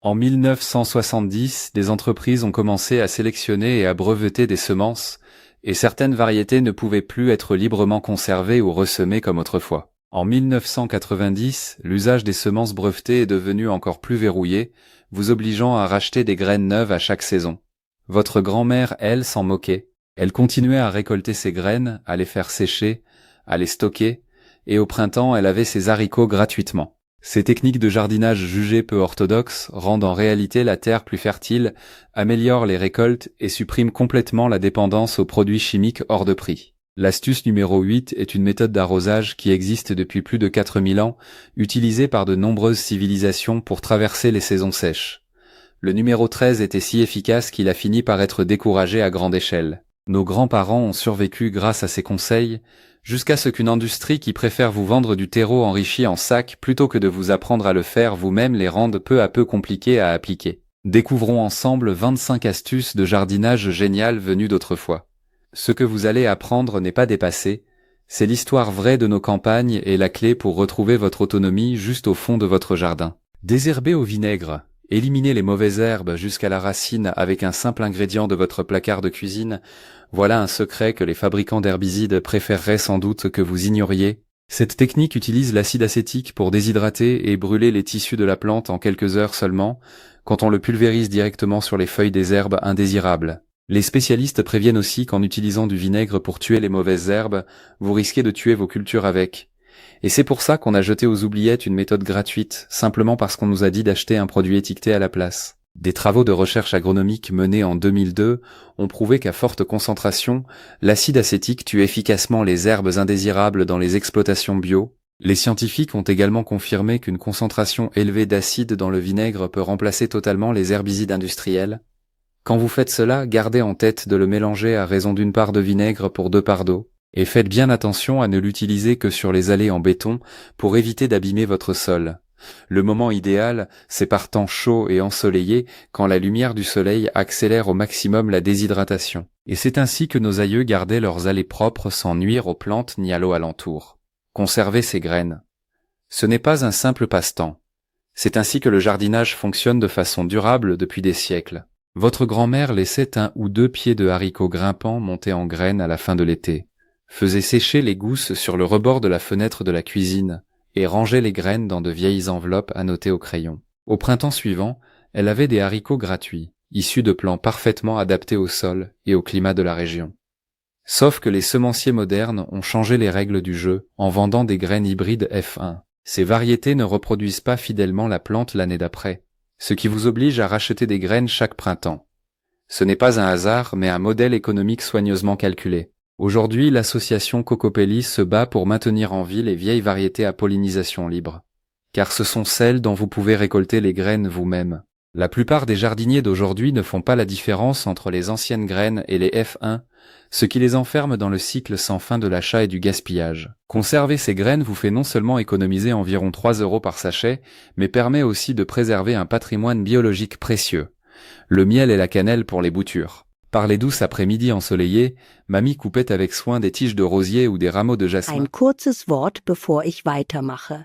En 1970, des entreprises ont commencé à sélectionner et à breveter des semences, et certaines variétés ne pouvaient plus être librement conservées ou ressemées comme autrefois. En 1990, l'usage des semences brevetées est devenu encore plus verrouillé, vous obligeant à racheter des graines neuves à chaque saison. Votre grand-mère, elle, s'en moquait. Elle continuait à récolter ses graines, à les faire sécher, à les stocker, et au printemps, elle avait ses haricots gratuitement. Ces techniques de jardinage jugées peu orthodoxes rendent en réalité la terre plus fertile, améliorent les récoltes et suppriment complètement la dépendance aux produits chimiques hors de prix. L'astuce numéro 8 est une méthode d'arrosage qui existe depuis plus de 4000 ans, utilisée par de nombreuses civilisations pour traverser les saisons sèches. Le numéro 13 était si efficace qu'il a fini par être découragé à grande échelle. Nos grands-parents ont survécu grâce à ces conseils, jusqu'à ce qu'une industrie qui préfère vous vendre du terreau enrichi en sac plutôt que de vous apprendre à le faire vous-même les rende peu à peu compliqués à appliquer. Découvrons ensemble 25 astuces de jardinage géniales venues d'autrefois. Ce que vous allez apprendre n'est pas dépassé, c'est l'histoire vraie de nos campagnes et la clé pour retrouver votre autonomie juste au fond de votre jardin. Désherber au vinaigre. Éliminez les mauvaises herbes jusqu'à la racine avec un simple ingrédient de votre placard de cuisine. Voilà un secret que les fabricants d'herbicides préféreraient sans doute que vous ignoriez. Cette technique utilise l'acide acétique pour déshydrater et brûler les tissus de la plante en quelques heures seulement, quand on le pulvérise directement sur les feuilles des herbes indésirables. Les spécialistes préviennent aussi qu'en utilisant du vinaigre pour tuer les mauvaises herbes, vous risquez de tuer vos cultures avec. Et c'est pour ça qu'on a jeté aux oubliettes une méthode gratuite, simplement parce qu'on nous a dit d'acheter un produit étiqueté à la place. Des travaux de recherche agronomique menés en 2002 ont prouvé qu'à forte concentration, l'acide acétique tue efficacement les herbes indésirables dans les exploitations bio. Les scientifiques ont également confirmé qu'une concentration élevée d'acide dans le vinaigre peut remplacer totalement les herbicides industriels. Quand vous faites cela, gardez en tête de le mélanger à raison d'1 part de vinaigre pour 2 parts d'eau. Et faites bien attention à ne l'utiliser que sur les allées en béton pour éviter d'abîmer votre sol. Le moment idéal, c'est par temps chaud et ensoleillé quand la lumière du soleil accélère au maximum la déshydratation. Et c'est ainsi que nos aïeux gardaient leurs allées propres sans nuire aux plantes ni à l'eau alentour. Conservez ces graines. Ce n'est pas un simple passe-temps. C'est ainsi que le jardinage fonctionne de façon durable depuis des siècles. Votre grand-mère laissait 1 ou 2 pieds de haricots grimpants monter en graines à la fin de l'été. Faisait sécher les gousses sur le rebord de la fenêtre de la cuisine et rangeait les graines dans de vieilles enveloppes annotées au crayon. Au printemps suivant, elle avait des haricots gratuits, issus de plants parfaitement adaptés au sol et au climat de la région. Sauf que les semenciers modernes ont changé les règles du jeu en vendant des graines hybrides F1. Ces variétés ne reproduisent pas fidèlement la plante l'année d'après, ce qui vous oblige à racheter des graines chaque printemps. Ce n'est pas un hasard, mais un modèle économique soigneusement calculé. Aujourd'hui, l'association Cocopelli se bat pour maintenir en vie les vieilles variétés à pollinisation libre, car ce sont celles dont vous pouvez récolter les graines vous-même. La plupart des jardiniers d'aujourd'hui ne font pas la différence entre les anciennes graines et les F1, ce qui les enferme dans le cycle sans fin de l'achat et du gaspillage. Conserver ces graines vous fait non seulement économiser environ 3 € par sachet, mais permet aussi de préserver un patrimoine biologique précieux, le miel et la cannelle pour les boutures. Par les douces après-midi ensoleillées, Mamie coupait avec soin des tiges de rosier ou des rameaux de jasmin. Ein kurzes Wort, bevor ich weitermache.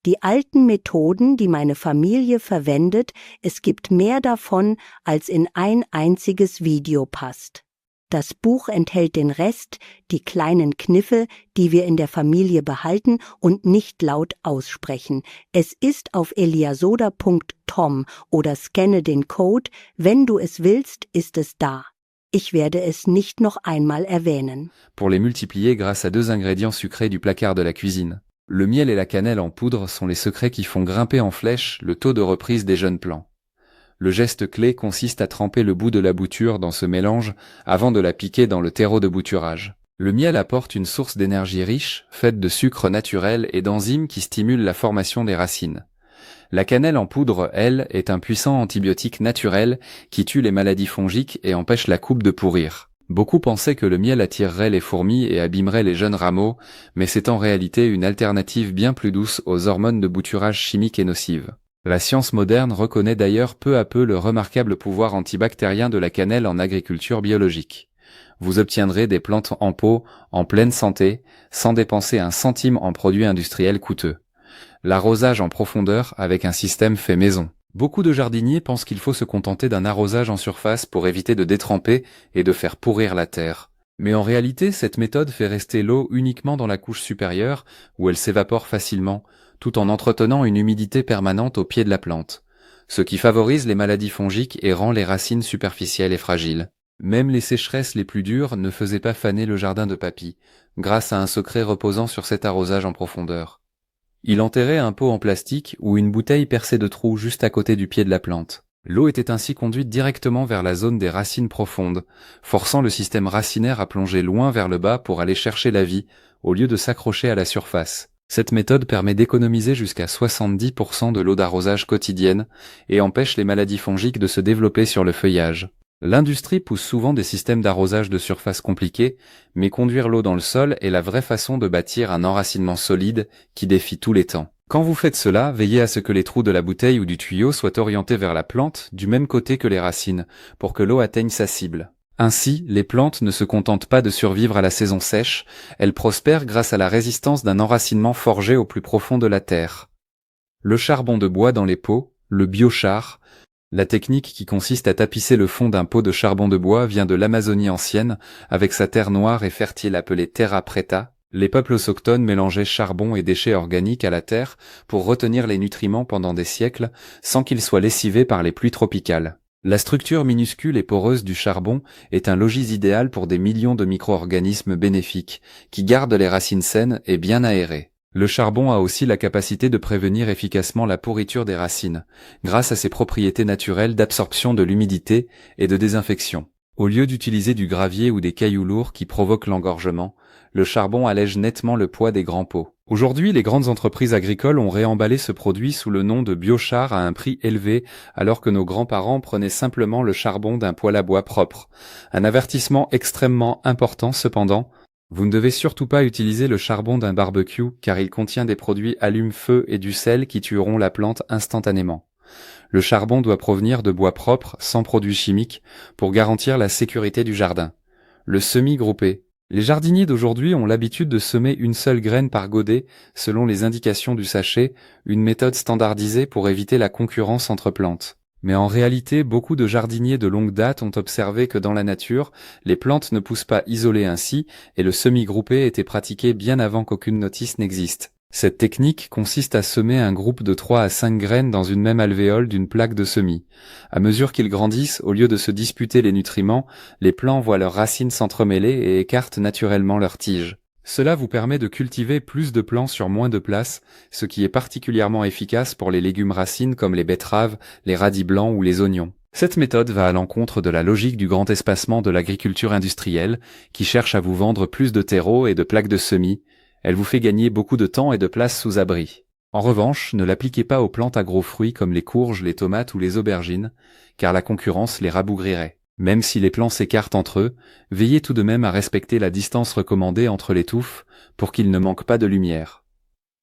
Die alten Methoden, die meine Familie verwendet, es gibt mehr davon, als in ein einziges Video passt. Das Buch enthält den Rest, die kleinen Kniffe, die wir in der Familie behalten und nicht laut aussprechen. Es ist auf eliasoda.tom oder scanne den Code. Wenn du es willst, ist es da. Ich werde es nicht noch einmal erwähnen. Pour les multiplier grâce à 2 ingrédients sucrés du placard de la cuisine. Le miel et la cannelle en poudre sont les secrets qui font grimper en flèche le taux de reprise des jeunes plants. Le geste clé consiste à tremper le bout de la bouture dans ce mélange avant de la piquer dans le terreau de bouturage. Le miel apporte une source d'énergie riche, faite de sucre naturel et d'enzymes qui stimulent la formation des racines. La cannelle en poudre, elle, est un puissant antibiotique naturel qui tue les maladies fongiques et empêche la coupe de pourrir. Beaucoup pensaient que le miel attirerait les fourmis et abîmerait les jeunes rameaux, mais c'est en réalité une alternative bien plus douce aux hormones de bouturage chimiques et nocives. La science moderne reconnaît d'ailleurs peu à peu le remarquable pouvoir antibactérien de la cannelle en agriculture biologique. Vous obtiendrez des plantes en pot, en pleine santé, sans dépenser 1 centime en produits industriels coûteux. L'arrosage en profondeur avec un système fait maison. Beaucoup de jardiniers pensent qu'il faut se contenter d'un arrosage en surface pour éviter de détremper et de faire pourrir la terre. Mais en réalité, cette méthode fait rester l'eau uniquement dans la couche supérieure, où elle s'évapore facilement, tout en entretenant une humidité permanente au pied de la plante, ce qui favorise les maladies fongiques et rend les racines superficielles et fragiles. Même les sécheresses les plus dures ne faisaient pas faner le jardin de papy, grâce à un secret reposant sur cet arrosage en profondeur. Il enterrait un pot en plastique ou une bouteille percée de trous juste à côté du pied de la plante. L'eau était ainsi conduite directement vers la zone des racines profondes, forçant le système racinaire à plonger loin vers le bas pour aller chercher la vie, au lieu de s'accrocher à la surface. Cette méthode permet d'économiser jusqu'à 70% de l'eau d'arrosage quotidienne et empêche les maladies fongiques de se développer sur le feuillage. L'industrie pousse souvent des systèmes d'arrosage de surface compliqués, mais conduire l'eau dans le sol est la vraie façon de bâtir un enracinement solide qui défie tous les temps. Quand vous faites cela, veillez à ce que les trous de la bouteille ou du tuyau soient orientés vers la plante du même côté que les racines, pour que l'eau atteigne sa cible. Ainsi, les plantes ne se contentent pas de survivre à la saison sèche, elles prospèrent grâce à la résistance d'un enracinement forgé au plus profond de la terre. Le charbon de bois dans les pots, le biochar, la technique qui consiste à tapisser le fond d'un pot de charbon de bois vient de l'Amazonie ancienne, avec sa terre noire et fertile appelée terra preta. Les peuples autochtones mélangeaient charbon et déchets organiques à la terre pour retenir les nutriments pendant des siècles sans qu'ils soient lessivés par les pluies tropicales. La structure minuscule et poreuse du charbon est un logis idéal pour des millions de micro-organismes bénéfiques qui gardent les racines saines et bien aérées. Le charbon a aussi la capacité de prévenir efficacement la pourriture des racines, grâce à ses propriétés naturelles d'absorption de l'humidité et de désinfection. Au lieu d'utiliser du gravier ou des cailloux lourds qui provoquent l'engorgement, le charbon allège nettement le poids des grands pots. Aujourd'hui, les grandes entreprises agricoles ont réemballé ce produit sous le nom de biochar à un prix élevé, alors que nos grands-parents prenaient simplement le charbon d'un poêle à bois propre. Un avertissement extrêmement important cependant, vous ne devez surtout pas utiliser le charbon d'un barbecue car il contient des produits allume-feu et du sel qui tueront la plante instantanément. Le charbon doit provenir de bois propre, sans produits chimiques, pour garantir la sécurité du jardin. Le semis groupé. Les jardiniers d'aujourd'hui ont l'habitude de semer une seule graine par godet, selon les indications du sachet, une méthode standardisée pour éviter la concurrence entre plantes. Mais en réalité, beaucoup de jardiniers de longue date ont observé que dans la nature, les plantes ne poussent pas isolées ainsi, et le semis groupé était pratiqué bien avant qu'aucune notice n'existe. Cette technique consiste à semer un groupe de 3 à 5 graines dans une même alvéole d'une plaque de semis. À mesure qu'ils grandissent, au lieu de se disputer les nutriments, les plants voient leurs racines s'entremêler et écartent naturellement leurs tiges. Cela vous permet de cultiver plus de plants sur moins de place, ce qui est particulièrement efficace pour les légumes racines comme les betteraves, les radis blancs ou les oignons. Cette méthode va à l'encontre de la logique du grand espacement de l'agriculture industrielle, qui cherche à vous vendre plus de terreau et de plaques de semis. Elle vous fait gagner beaucoup de temps et de place sous abri. En revanche, ne l'appliquez pas aux plantes à gros fruits comme les courges, les tomates ou les aubergines, car la concurrence les rabougrirait. Même si les plants s'écartent entre eux, veillez tout de même à respecter la distance recommandée entre les touffes pour qu'ils ne manquent pas de lumière.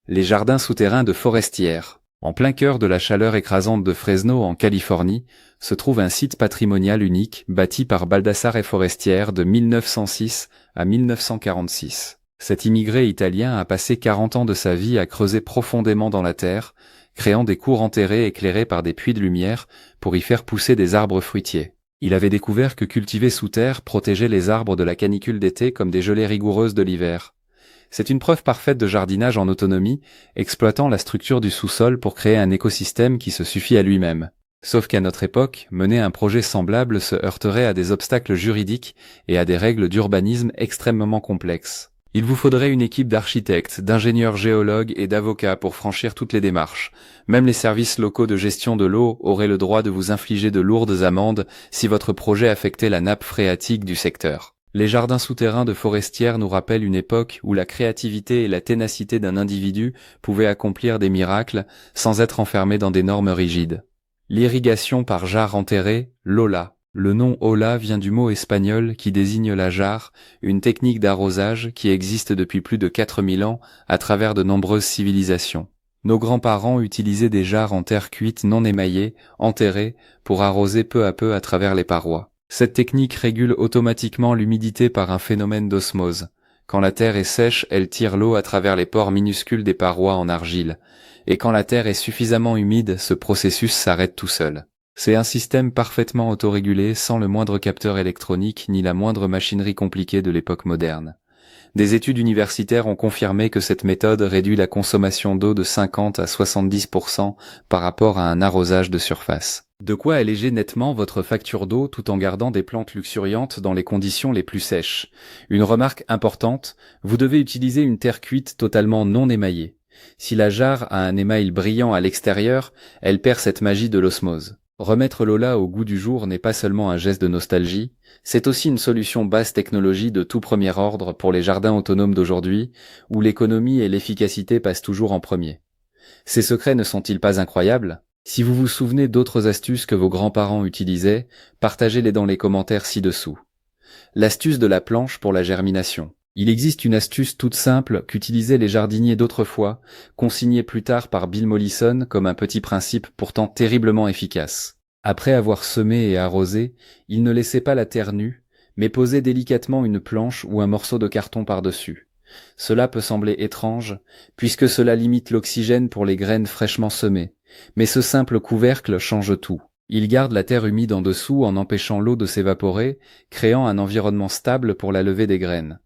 Les jardins souterrains de Forestière. En plein cœur de la chaleur écrasante de Fresno en Californie, se trouve un site patrimonial unique bâti par Baldassare Forestière de 1906 à 1946. Cet immigré italien a passé 40 ans de sa vie à creuser profondément dans la terre, créant des cours enterrés éclairés par des puits de lumière pour y faire pousser des arbres fruitiers. Il avait découvert que cultiver sous terre protégeait les arbres de la canicule d'été comme des gelées rigoureuses de l'hiver. C'est une preuve parfaite de jardinage en autonomie, exploitant la structure du sous-sol pour créer un écosystème qui se suffit à lui-même. Sauf qu'à notre époque, mener un projet semblable se heurterait à des obstacles juridiques et à des règles d'urbanisme extrêmement complexes. Il vous faudrait une équipe d'architectes, d'ingénieurs géologues et d'avocats pour franchir toutes les démarches. Même les services locaux de gestion de l'eau auraient le droit de vous infliger de lourdes amendes si votre projet affectait la nappe phréatique du secteur. Les jardins souterrains de Forestière nous rappellent une époque où la créativité et la ténacité d'un individu pouvaient accomplir des miracles sans être enfermés dans des normes rigides. L'irrigation par jarre enterrée, l'ola. Le nom Ola vient du mot espagnol qui désigne la jarre, une technique d'arrosage qui existe depuis plus de 4000 ans à travers de nombreuses civilisations. Nos grands-parents utilisaient des jarres en terre cuite non émaillée, enterrées, pour arroser peu à peu à travers les parois. Cette technique régule automatiquement l'humidité par un phénomène d'osmose. Quand la terre est sèche, elle tire l'eau à travers les pores minuscules des parois en argile. Et quand la terre est suffisamment humide, ce processus s'arrête tout seul. C'est un système parfaitement autorégulé, sans le moindre capteur électronique ni la moindre machinerie compliquée de l'époque moderne. Des études universitaires ont confirmé que cette méthode réduit la consommation d'eau de 50 à 70% par rapport à un arrosage de surface. De quoi alléger nettement votre facture d'eau tout en gardant des plantes luxuriantes dans les conditions les plus sèches. Une remarque importante, vous devez utiliser une terre cuite totalement non émaillée. Si la jarre a un émail brillant à l'extérieur, elle perd cette magie de l'osmose. Remettre l'eau là au goût du jour n'est pas seulement un geste de nostalgie, c'est aussi une solution basse technologie de tout premier ordre pour les jardins autonomes d'aujourd'hui, où l'économie et l'efficacité passent toujours en premier. Ces secrets ne sont-ils pas incroyables ? Si vous vous souvenez d'autres astuces que vos grands-parents utilisaient, partagez-les dans les commentaires ci-dessous. L'astuce de la planche pour la germination. Il existe une astuce toute simple qu'utilisaient les jardiniers d'autrefois, consignée plus tard par Bill Mollison comme un petit principe pourtant terriblement efficace. Après avoir semé et arrosé, ils ne laissaient pas la terre nue, mais posaient délicatement une planche ou un morceau de carton par-dessus. Cela peut sembler étrange, puisque cela limite l'oxygène pour les graines fraîchement semées, mais ce simple couvercle change tout. Il garde la terre humide en dessous en empêchant l'eau de s'évaporer, créant un environnement stable pour la levée des graines.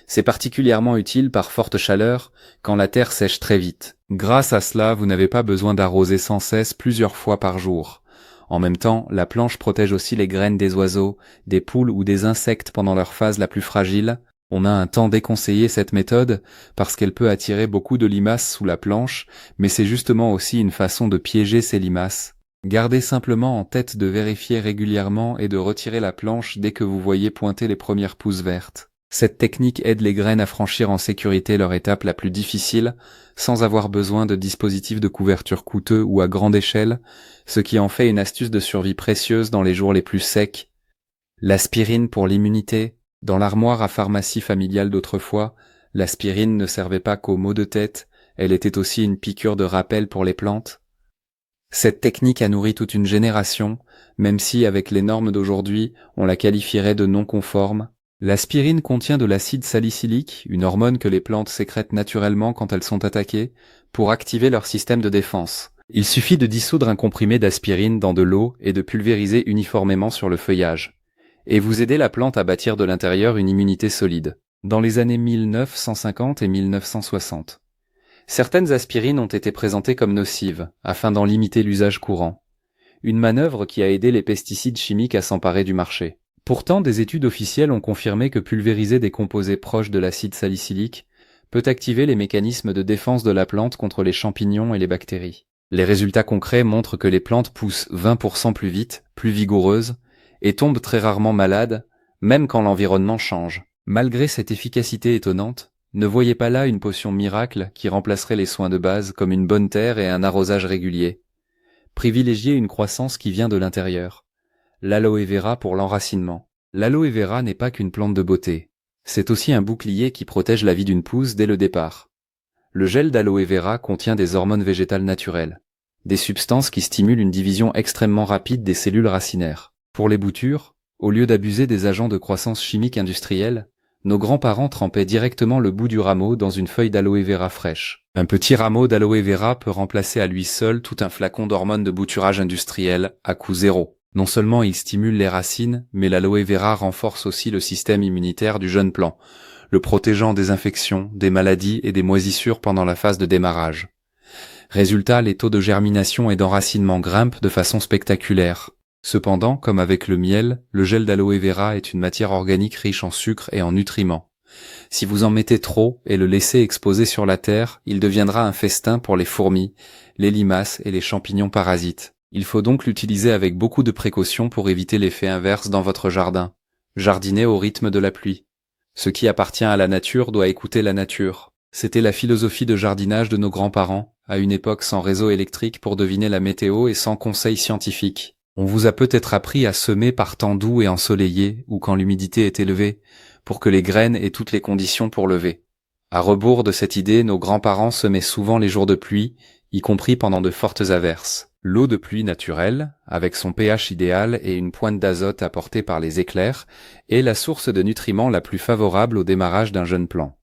C'est particulièrement utile par forte chaleur, quand la terre sèche très vite. Grâce à cela, vous n'avez pas besoin d'arroser sans cesse plusieurs fois par jour. En même temps, la planche protège aussi les graines des oiseaux, des poules ou des insectes pendant leur phase la plus fragile. On a un temps déconseillé cette méthode parce qu'elle peut attirer beaucoup de limaces sous la planche, mais c'est justement aussi une façon de piéger ces limaces. Gardez simplement en tête de vérifier régulièrement et de retirer la planche dès que vous voyez pointer les premières pousses vertes. Cette technique aide les graines à franchir en sécurité leur étape la plus difficile, sans avoir besoin de dispositifs de couverture coûteux ou à grande échelle, ce qui en fait une astuce de survie précieuse dans les jours les plus secs. L'aspirine pour l'immunité. Dans l'armoire à pharmacie familiale d'autrefois, l'aspirine ne servait pas qu'aux maux de tête, elle était aussi une piqûre de rappel pour les plantes. Cette technique a nourri toute une génération, même si, avec les normes d'aujourd'hui, on la qualifierait de non conforme. L'aspirine contient de l'acide salicylique, une hormone que les plantes sécrètent naturellement quand elles sont attaquées, pour activer leur système de défense. Il suffit de dissoudre un comprimé d'aspirine dans de l'eau et de pulvériser uniformément sur le feuillage. Et vous aidez la plante à bâtir de l'intérieur une immunité solide. Dans les années 1950 et 1960. Certaines aspirines ont été présentées comme nocives, afin d'en limiter l'usage courant. Une manœuvre qui a aidé les pesticides chimiques à s'emparer du marché. Pourtant, des études officielles ont confirmé que pulvériser des composés proches de l'acide salicylique peut activer les mécanismes de défense de la plante contre les champignons et les bactéries. Les résultats concrets montrent que les plantes poussent 20% plus vite, plus vigoureuses, et tombent très rarement malades, même quand l'environnement change. Malgré cette efficacité étonnante, ne voyez pas là une potion miracle qui remplacerait les soins de base comme une bonne terre et un arrosage régulier. Privilégiez une croissance qui vient de l'intérieur. L'aloe vera pour l'enracinement. L'aloe vera n'est pas qu'une plante de beauté. C'est aussi un bouclier qui protège la vie d'une pousse dès le départ. Le gel d'aloe vera contient des hormones végétales naturelles, des substances qui stimulent une division extrêmement rapide des cellules racinaires. Pour les boutures, au lieu d'abuser des agents de croissance chimique industriels, nos grands-parents trempaient directement le bout du rameau dans une feuille d'aloe vera fraîche. Un petit rameau d'aloe vera peut remplacer à lui seul tout un flacon d'hormones de bouturage industriel à coût zéro. Non seulement il stimule les racines, mais l'aloe vera renforce aussi le système immunitaire du jeune plant, le protégeant des infections, des maladies et des moisissures pendant la phase de démarrage. Résultat, les taux de germination et d'enracinement grimpent de façon spectaculaire. Cependant, comme avec le miel, le gel d'aloe vera est une matière organique riche en sucre et en nutriments. Si vous en mettez trop et le laissez exposer sur la terre, il deviendra un festin pour les fourmis, les limaces et les champignons parasites. Il faut donc l'utiliser avec beaucoup de précaution pour éviter l'effet inverse dans votre jardin. Jardiner au rythme de la pluie. Ce qui appartient à la nature doit écouter la nature. C'était la philosophie de jardinage de nos grands-parents, à une époque sans réseau électrique pour deviner la météo et sans conseils scientifiques. On vous a peut-être appris à semer par temps doux et ensoleillé, ou quand l'humidité est élevée, pour que les graines aient toutes les conditions pour lever. À rebours de cette idée, nos grands-parents semaient souvent les jours de pluie, y compris pendant de fortes averses. L'eau de pluie naturelle, avec son pH idéal et une pointe d'azote apportée par les éclairs, est la source de nutriments la plus favorable au démarrage d'un jeune plant.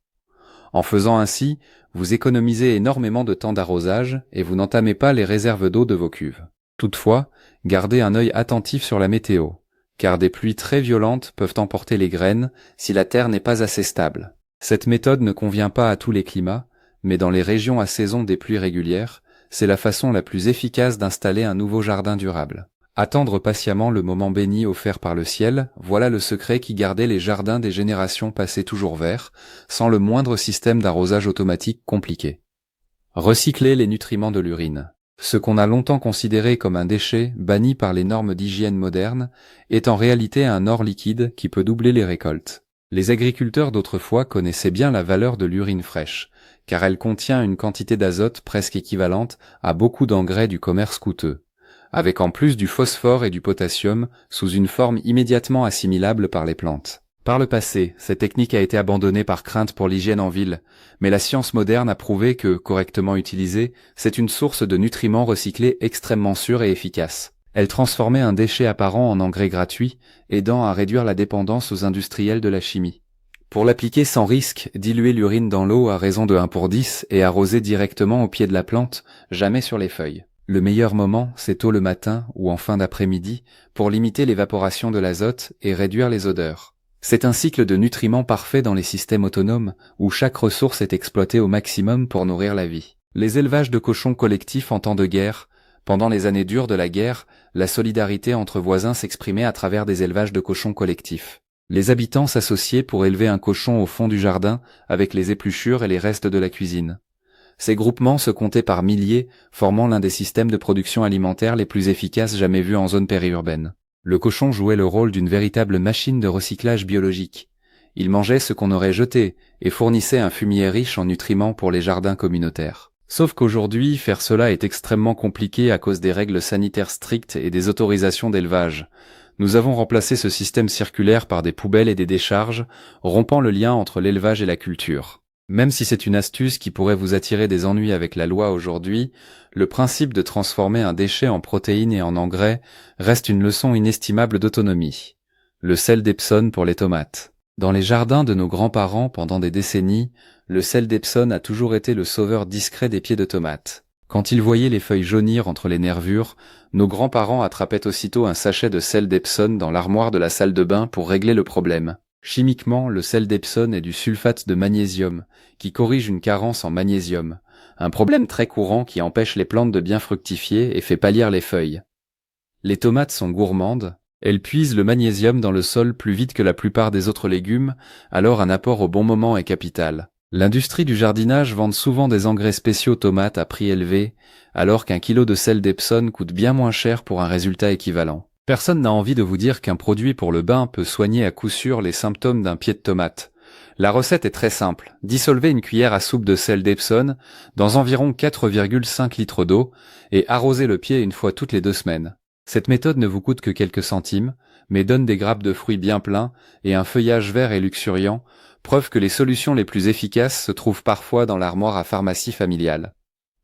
En faisant ainsi, vous économisez énormément de temps d'arrosage et vous n'entamez pas les réserves d'eau de vos cuves. Toutefois, gardez un œil attentif sur la météo, car des pluies très violentes peuvent emporter les graines si la terre n'est pas assez stable. Cette méthode ne convient pas à tous les climats, mais dans les régions à saison des pluies régulières, c'est la façon la plus efficace d'installer un nouveau jardin durable. Attendre patiemment le moment béni offert par le ciel, voilà le secret qui gardait les jardins des générations passées toujours verts, sans le moindre système d'arrosage automatique compliqué. Recycler les nutriments de l'urine. Ce qu'on a longtemps considéré comme un déchet banni par les normes d'hygiène modernes est en réalité un or liquide qui peut doubler les récoltes. Les agriculteurs d'autrefois connaissaient bien la valeur de l'urine fraîche, car elle contient une quantité d'azote presque équivalente à beaucoup d'engrais du commerce coûteux, avec en plus du phosphore et du potassium sous une forme immédiatement assimilable par les plantes. Par le passé, cette technique a été abandonnée par crainte pour l'hygiène en ville, mais la science moderne a prouvé que, correctement utilisée, c'est une source de nutriments recyclés extrêmement sûre et efficace. Elle transformait un déchet apparent en engrais gratuit, aidant à réduire la dépendance aux industriels de la chimie. Pour l'appliquer sans risque, diluez l'urine dans l'eau à raison de 1/10 et arrosez directement au pied de la plante, jamais sur les feuilles. Le meilleur moment, c'est tôt le matin ou en fin d'après-midi, pour limiter l'évaporation de l'azote et réduire les odeurs. C'est un cycle de nutriments parfait dans les systèmes autonomes, où chaque ressource est exploitée au maximum pour nourrir la vie. Les élevages de cochons collectifs en temps de guerre. Pendant les années dures de la guerre, la solidarité entre voisins s'exprimait à travers des élevages de cochons collectifs. Les habitants s'associaient pour élever un cochon au fond du jardin avec les épluchures et les restes de la cuisine. Ces groupements se comptaient par milliers, formant l'un des systèmes de production alimentaire les plus efficaces jamais vus en zone périurbaine. Le cochon jouait le rôle d'une véritable machine de recyclage biologique. Il mangeait ce qu'on aurait jeté et fournissait un fumier riche en nutriments pour les jardins communautaires. Sauf qu'aujourd'hui, faire cela est extrêmement compliqué à cause des règles sanitaires strictes et des autorisations d'élevage. Nous avons remplacé ce système circulaire par des poubelles et des décharges, rompant le lien entre l'élevage et la culture. Même si c'est une astuce qui pourrait vous attirer des ennuis avec la loi aujourd'hui, le principe de transformer un déchet en protéines et en engrais reste une leçon inestimable d'autonomie. Le sel d'Epsom pour les tomates. Dans les jardins de nos grands-parents pendant des décennies, le sel d'Epsom a toujours été le sauveur discret des pieds de tomates. Quand ils voyaient les feuilles jaunir entre les nervures, nos grands-parents attrapaient aussitôt un sachet de sel d'Epsom dans l'armoire de la salle de bain pour régler le problème. Chimiquement, le sel d'Epsom est du sulfate de magnésium, qui corrige une carence en magnésium, un problème très courant qui empêche les plantes de bien fructifier et fait pâlir les feuilles. Les tomates sont gourmandes, elles puisent le magnésium dans le sol plus vite que la plupart des autres légumes, alors un apport au bon moment est capital. L'industrie du jardinage vend souvent des engrais spéciaux tomates à prix élevé, alors qu'un kilo de sel d'Epsom coûte bien moins cher pour un résultat équivalent. Personne n'a envie de vous dire qu'un produit pour le bain peut soigner à coup sûr les symptômes d'un pied de tomate. La recette est très simple. Dissolvez une cuillère à soupe de sel d'Epsom dans environ 4,5 litres d'eau et arrosez le pied une fois toutes les 2 semaines. Cette méthode ne vous coûte que quelques centimes, mais donne des grappes de fruits bien pleins et un feuillage vert et luxuriant, preuve que les solutions les plus efficaces se trouvent parfois dans l'armoire à pharmacie familiale.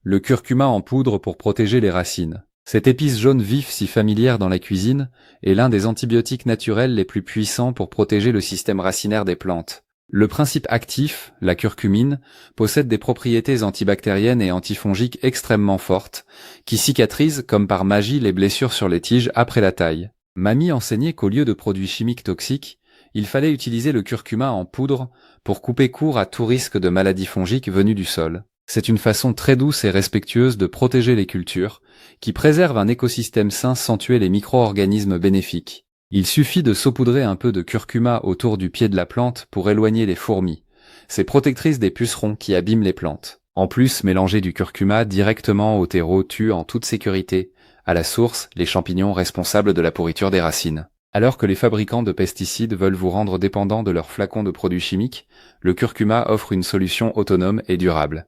Le curcuma en poudre pour protéger les racines. Cette épice jaune vif si familière dans la cuisine est l'un des antibiotiques naturels les plus puissants pour protéger le système racinaire des plantes. Le principe actif, la curcumine, possède des propriétés antibactériennes et antifongiques extrêmement fortes, qui cicatrisent comme par magie les blessures sur les tiges après la taille. Mamie enseignait qu'au lieu de produits chimiques toxiques, il fallait utiliser le curcuma en poudre pour couper court à tout risque de maladies fongiques venues du sol. C'est une façon très douce et respectueuse de protéger les cultures, qui préserve un écosystème sain sans tuer les micro-organismes bénéfiques. Il suffit de saupoudrer un peu de curcuma autour du pied de la plante pour éloigner les fourmis, ces protectrices des pucerons qui abîment les plantes. En plus, mélanger du curcuma directement au terreau tue en toute sécurité, à la source, les champignons responsables de la pourriture des racines. Alors que les fabricants de pesticides veulent vous rendre dépendant de leurs flacons de produits chimiques, le curcuma offre une solution autonome et durable.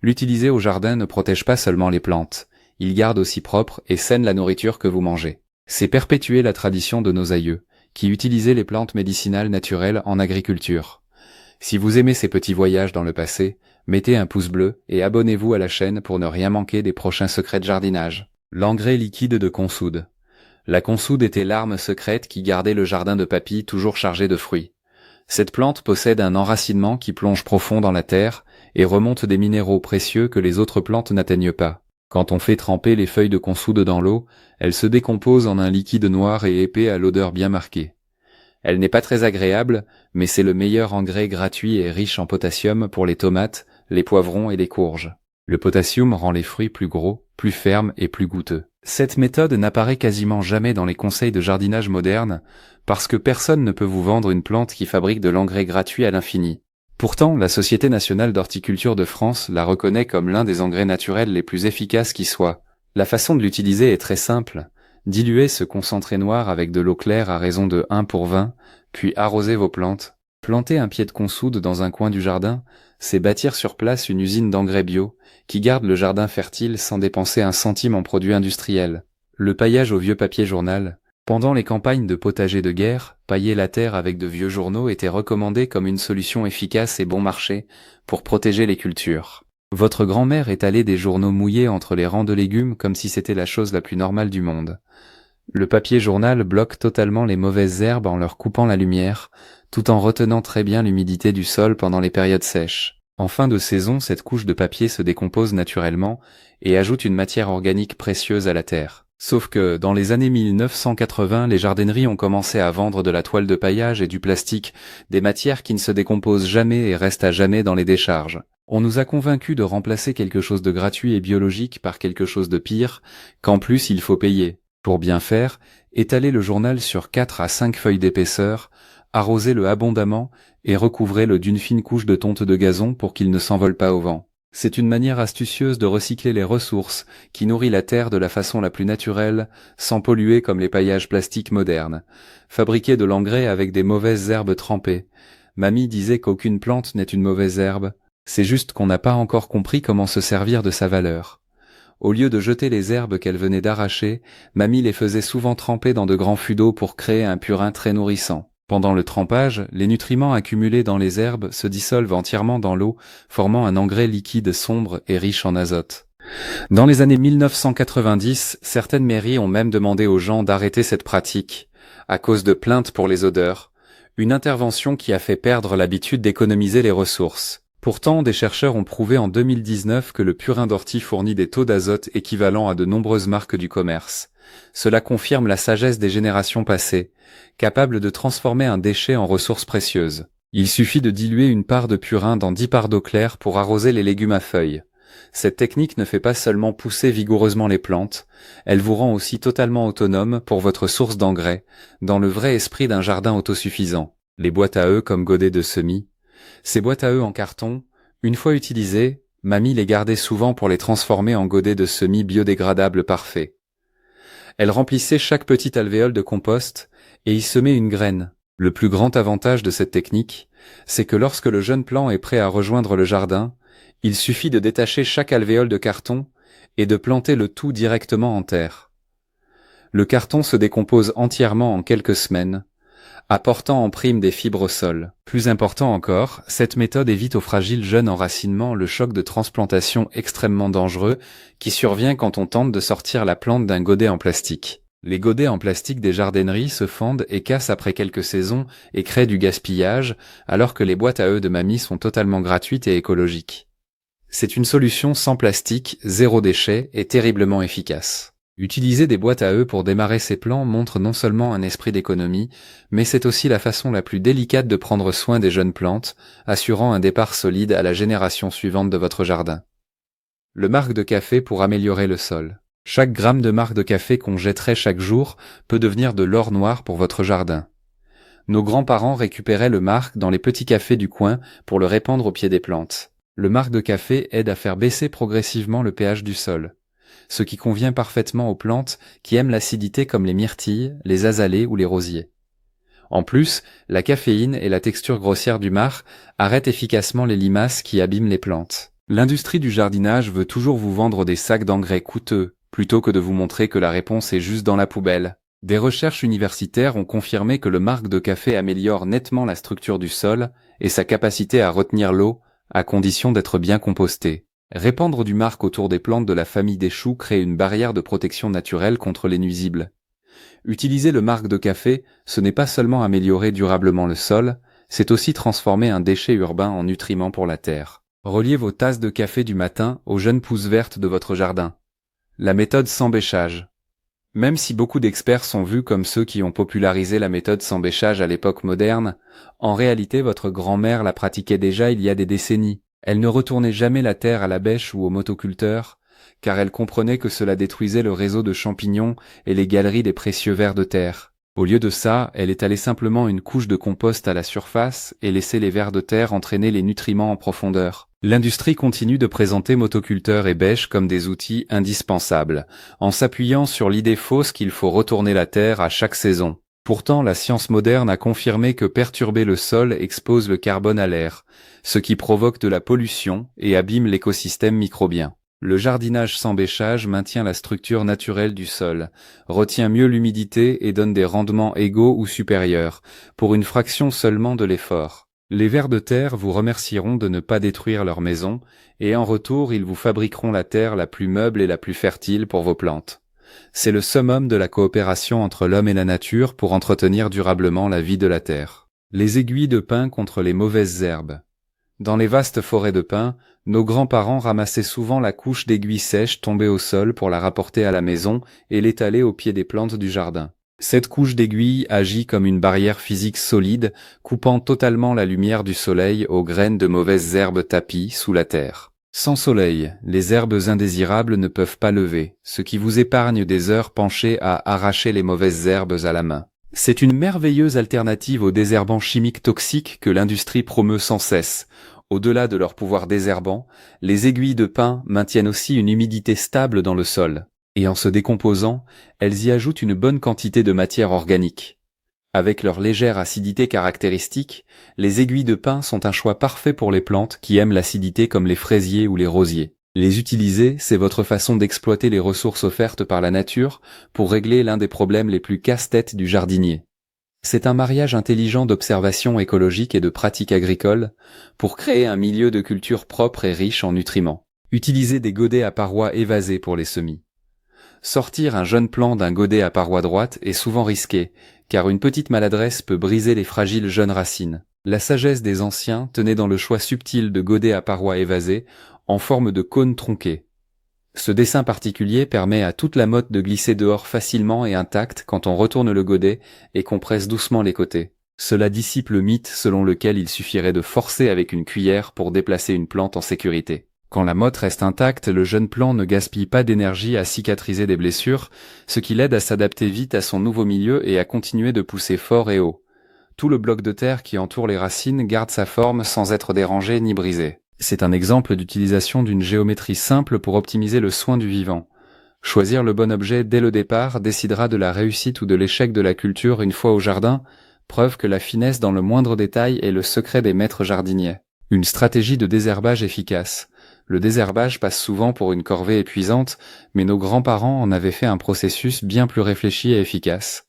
L'utiliser au jardin ne protège pas seulement les plantes, il garde aussi propre et saine la nourriture que vous mangez. C'est perpétuer la tradition de nos aïeux, qui utilisaient les plantes médicinales naturelles en agriculture. Si vous aimez ces petits voyages dans le passé, Mettez un pouce bleu et abonnez-vous à la chaîne pour ne rien manquer des prochains secrets de jardinage. L'engrais liquide de consoude. La consoude était l'arme secrète qui gardait le jardin de papy toujours chargé de fruits. Cette plante possède un enracinement qui plonge profond dans la terre et remonte des minéraux précieux que les autres plantes n'atteignent pas. Quand on fait tremper les feuilles de consoude dans l'eau, elles se décomposent en un liquide noir et épais à l'odeur bien marquée. Elle n'est pas très agréable, mais c'est le meilleur engrais gratuit et riche en potassium pour les tomates, les poivrons et les courges. Le potassium rend les fruits plus gros, plus fermes et plus goûteux. Cette méthode n'apparaît quasiment jamais dans les conseils de jardinage modernes, parce que personne ne peut vous vendre une plante qui fabrique de l'engrais gratuit à l'infini. Pourtant, la Société nationale d'horticulture de France la reconnaît comme l'un des engrais naturels les plus efficaces qui soient. La façon de l'utiliser est très simple. Diluez ce concentré noir avec de l'eau claire à raison de 1 pour 20, puis arrosez vos plantes. Planter un pied de consoude dans un coin du jardin, c'est bâtir sur place une usine d'engrais bio, qui garde le jardin fertile sans dépenser un centime en produits industriels. Le paillage au vieux papier journal. Pendant les campagnes de potager de guerre, pailler la terre avec de vieux journaux était recommandé comme une solution efficace et bon marché pour protéger les cultures. Votre grand-mère étalait des journaux mouillés entre les rangs de légumes comme si c'était la chose la plus normale du monde. Le papier journal bloque totalement les mauvaises herbes en leur coupant la lumière, tout en retenant très bien l'humidité du sol pendant les périodes sèches. En fin de saison, cette couche de papier se décompose naturellement et ajoute une matière organique précieuse à la terre. Sauf que, dans les années 1980, les jardineries ont commencé à vendre de la toile de paillage et du plastique, des matières qui ne se décomposent jamais et restent à jamais dans les décharges. On nous a convaincus de remplacer quelque chose de gratuit et biologique par quelque chose de pire, qu'en plus il faut payer. Pour bien faire, étalez le journal sur 4 à 5 feuilles d'épaisseur, arrosez-le abondamment et recouvrez-le d'une fine couche de tonte de gazon pour qu'il ne s'envole pas au vent. C'est une manière astucieuse de recycler les ressources, qui nourrit la terre de la façon la plus naturelle, sans polluer comme les paillages plastiques modernes. Fabriquer de l'engrais avec des mauvaises herbes trempées. Mamie disait qu'aucune plante n'est une mauvaise herbe. C'est juste qu'on n'a pas encore compris comment se servir de sa valeur. Au lieu de jeter les herbes qu'elle venait d'arracher, Mamie les faisait souvent tremper dans de grands fûts d'eau pour créer un purin très nourrissant. Pendant le trempage, les nutriments accumulés dans les herbes se dissolvent entièrement dans l'eau, formant un engrais liquide sombre et riche en azote. Dans les années 1990, certaines mairies ont même demandé aux gens d'arrêter cette pratique, à cause de plaintes pour les odeurs, une intervention qui a fait perdre l'habitude d'économiser les ressources. Pourtant, des chercheurs ont prouvé en 2019 que le purin d'ortie fournit des taux d'azote équivalents à de nombreuses marques du commerce. Cela confirme la sagesse des générations passées, capables de transformer un déchet en ressource précieuse. Il suffit de diluer une part de purin dans 10 parts d'eau claire pour arroser les légumes à feuilles. Cette technique ne fait pas seulement pousser vigoureusement les plantes, elle vous rend aussi totalement autonome pour votre source d'engrais, dans le vrai esprit d'un jardin autosuffisant. Les boîtes à œufs comme godets de semis. Ces boîtes à œufs en carton, une fois utilisées, Mamie les gardait souvent pour les transformer en godets de semis biodégradables parfaits. Elle remplissait chaque petite alvéole de compost et y semait une graine. Le plus grand avantage de cette technique, c'est que lorsque le jeune plant est prêt à rejoindre le jardin, il suffit de détacher chaque alvéole de carton et de planter le tout directement en terre. Le carton se décompose entièrement en quelques semaines, apportant en prime des fibres au sol. Plus important encore, cette méthode évite aux fragiles jeunes enracinements le choc de transplantation extrêmement dangereux qui survient quand on tente de sortir la plante d'un godet en plastique. Les godets en plastique des jardineries se fendent et cassent après quelques saisons et créent du gaspillage, alors que les boîtes à œufs de Mamie sont totalement gratuites et écologiques. C'est une solution sans plastique, zéro déchet et terriblement efficace. Utiliser des boîtes à œufs pour démarrer ces plants montre non seulement un esprit d'économie, mais c'est aussi la façon la plus délicate de prendre soin des jeunes plantes, assurant un départ solide à la génération suivante de votre jardin. Le marc de café pour améliorer le sol. Chaque gramme de marc de café qu'on jetterait chaque jour peut devenir de l'or noir pour votre jardin. Nos grands-parents récupéraient le marc dans les petits cafés du coin pour le répandre au pied des plantes. Le marc de café aide à faire baisser progressivement le pH du sol, ce qui convient parfaitement aux plantes qui aiment l'acidité comme les myrtilles, les azalées ou les rosiers. En plus, la caféine et la texture grossière du marc arrêtent efficacement les limaces qui abîment les plantes. L'industrie du jardinage veut toujours vous vendre des sacs d'engrais coûteux, plutôt que de vous montrer que la réponse est juste dans la poubelle. Des recherches universitaires ont confirmé que le marc de café améliore nettement la structure du sol et sa capacité à retenir l'eau, à condition d'être bien compostés. Répandre du marc autour des plantes de la famille des choux crée une barrière de protection naturelle contre les nuisibles. Utiliser le marc de café, ce n'est pas seulement améliorer durablement le sol, c'est aussi transformer un déchet urbain en nutriment pour la terre. Reliez vos tasses de café du matin aux jeunes pousses vertes de votre jardin. La méthode sans bêchage. Même si beaucoup d'experts sont vus comme ceux qui ont popularisé la méthode sans bêchage à l'époque moderne, en réalité votre grand-mère la pratiquait déjà il y a des décennies. Elle ne retournait jamais la terre à la bêche ou au motoculteur, car elle comprenait que cela détruisait le réseau de champignons et les galeries des précieux vers de terre. Au lieu de ça, elle étalait simplement une couche de compost à la surface et laissait les vers de terre entraîner les nutriments en profondeur. L'industrie continue de présenter motoculteurs et bêches comme des outils indispensables, en s'appuyant sur l'idée fausse qu'il faut retourner la terre à chaque saison. Pourtant, la science moderne a confirmé que perturber le sol expose le carbone à l'air, ce qui provoque de la pollution et abîme l'écosystème microbien. Le jardinage sans bêchage maintient la structure naturelle du sol, retient mieux l'humidité et donne des rendements égaux ou supérieurs, pour une fraction seulement de l'effort. Les vers de terre vous remercieront de ne pas détruire leur maison, et en retour ils vous fabriqueront la terre la plus meuble et la plus fertile pour vos plantes. C'est le summum de la coopération entre l'homme et la nature pour entretenir durablement la vie de la terre. Les aiguilles de pin contre les mauvaises herbes. Dans les vastes forêts de pins, nos grands-parents ramassaient souvent la couche d'aiguilles sèches tombées au sol pour la rapporter à la maison et l'étaler au pied des plantes du jardin. Cette couche d'aiguilles agit comme une barrière physique solide, coupant totalement la lumière du soleil aux graines de mauvaises herbes tapies sous la terre. Sans soleil, les herbes indésirables ne peuvent pas lever, ce qui vous épargne des heures penchées à arracher les mauvaises herbes à la main. C'est une merveilleuse alternative aux désherbants chimiques toxiques que l'industrie promeut sans cesse. Au-delà de leur pouvoir désherbant, les aiguilles de pin maintiennent aussi une humidité stable dans le sol. Et en se décomposant, elles y ajoutent une bonne quantité de matière organique. Avec leur légère acidité caractéristique, les aiguilles de pin sont un choix parfait pour les plantes qui aiment l'acidité comme les fraisiers ou les rosiers. Les utiliser, c'est votre façon d'exploiter les ressources offertes par la nature pour régler l'un des problèmes les plus casse-tête du jardinier. C'est un mariage intelligent d'observation écologique et de pratiques agricoles pour créer un milieu de culture propre et riche en nutriments. Utilisez des godets à parois évasées pour les semis. Sortir un jeune plant d'un godet à paroi droite est souvent risqué, car une petite maladresse peut briser les fragiles jeunes racines. La sagesse des anciens tenait dans le choix subtil de godets à parois évasées en forme de cône tronqué. Ce dessin particulier permet à toute la motte de glisser dehors facilement et intacte quand on retourne le godet et qu'on presse doucement les côtés. Cela dissipe le mythe selon lequel il suffirait de forcer avec une cuillère pour déplacer une plante en sécurité. Quand la motte reste intacte, le jeune plant ne gaspille pas d'énergie à cicatriser des blessures, ce qui l'aide à s'adapter vite à son nouveau milieu et à continuer de pousser fort et haut. Tout le bloc de terre qui entoure les racines garde sa forme sans être dérangé ni brisé. C'est un exemple d'utilisation d'une géométrie simple pour optimiser le soin du vivant. Choisir le bon objet dès le départ décidera de la réussite ou de l'échec de la culture une fois au jardin, preuve que la finesse dans le moindre détail est le secret des maîtres jardiniers. Une stratégie de désherbage efficace. Le désherbage passe souvent pour une corvée épuisante, mais nos grands-parents en avaient fait un processus bien plus réfléchi et efficace.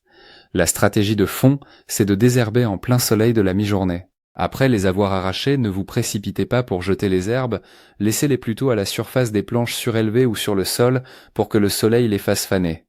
La stratégie de fond, c'est de désherber en plein soleil de la mi-journée. Après les avoir arrachés, ne vous précipitez pas pour jeter les herbes, laissez-les plutôt à la surface des planches surélevées ou sur le sol pour que le soleil les fasse faner.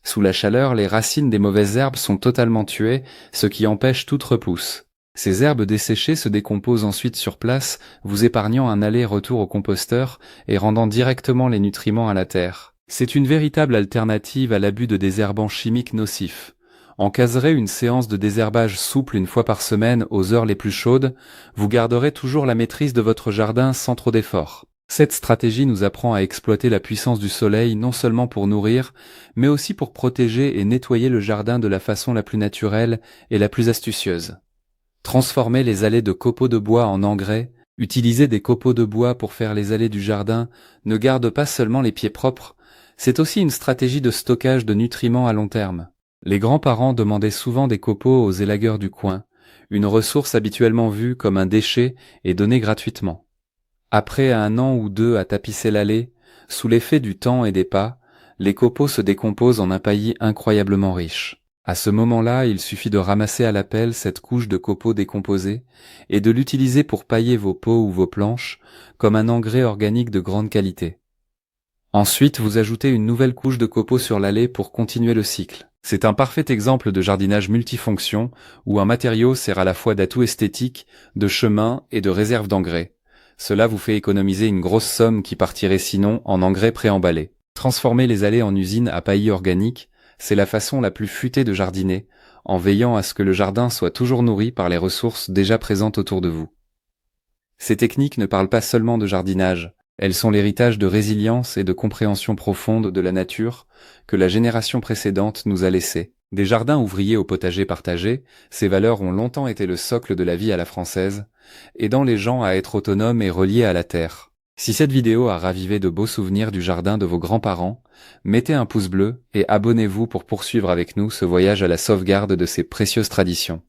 Sous la chaleur, les racines des mauvaises herbes sont totalement tuées, ce qui empêche toute repousse. Ces herbes desséchées se décomposent ensuite sur place, vous épargnant un aller-retour au composteur et rendant directement les nutriments à la terre. C'est une véritable alternative à l'abus de désherbants chimiques nocifs. Encaserez une séance de désherbage souple une fois par semaine aux heures les plus chaudes, vous garderez toujours la maîtrise de votre jardin sans trop d'efforts. Cette stratégie nous apprend à exploiter la puissance du soleil non seulement pour nourrir, mais aussi pour protéger et nettoyer le jardin de la façon la plus naturelle et la plus astucieuse. Transformer les allées de copeaux de bois en engrais, utiliser des copeaux de bois pour faire les allées du jardin, ne garde pas seulement les pieds propres, c'est aussi une stratégie de stockage de nutriments à long terme. Les grands-parents demandaient souvent des copeaux aux élagueurs du coin, une ressource habituellement vue comme un déchet et donnée gratuitement. Après 1 an ou 2 à tapisser l'allée, sous l'effet du temps et des pas, les copeaux se décomposent en un paillis incroyablement riche. À ce moment-là, il suffit de ramasser à la pelle cette couche de copeaux décomposés et de l'utiliser pour pailler vos pots ou vos planches comme un engrais organique de grande qualité. Ensuite, vous ajoutez une nouvelle couche de copeaux sur l'allée pour continuer le cycle. C'est un parfait exemple de jardinage multifonction où un matériau sert à la fois d'atout esthétique, de chemin et de réserve d'engrais. Cela vous fait économiser une grosse somme qui partirait sinon en engrais préemballés. Transformer les allées en usine à paillis organique, c'est la façon la plus futée de jardiner, en veillant à ce que le jardin soit toujours nourri par les ressources déjà présentes autour de vous. Ces techniques ne parlent pas seulement de jardinage, elles sont l'héritage de résilience et de compréhension profonde de la nature que la génération précédente nous a laissé. Des jardins ouvriers au potager partagé, ces valeurs ont longtemps été le socle de la vie à la française, aidant les gens à être autonomes et reliés à la terre. Si cette vidéo a ravivé de beaux souvenirs du jardin de vos grands-parents, mettez un pouce bleu et abonnez-vous pour poursuivre avec nous ce voyage à la sauvegarde de ces précieuses traditions.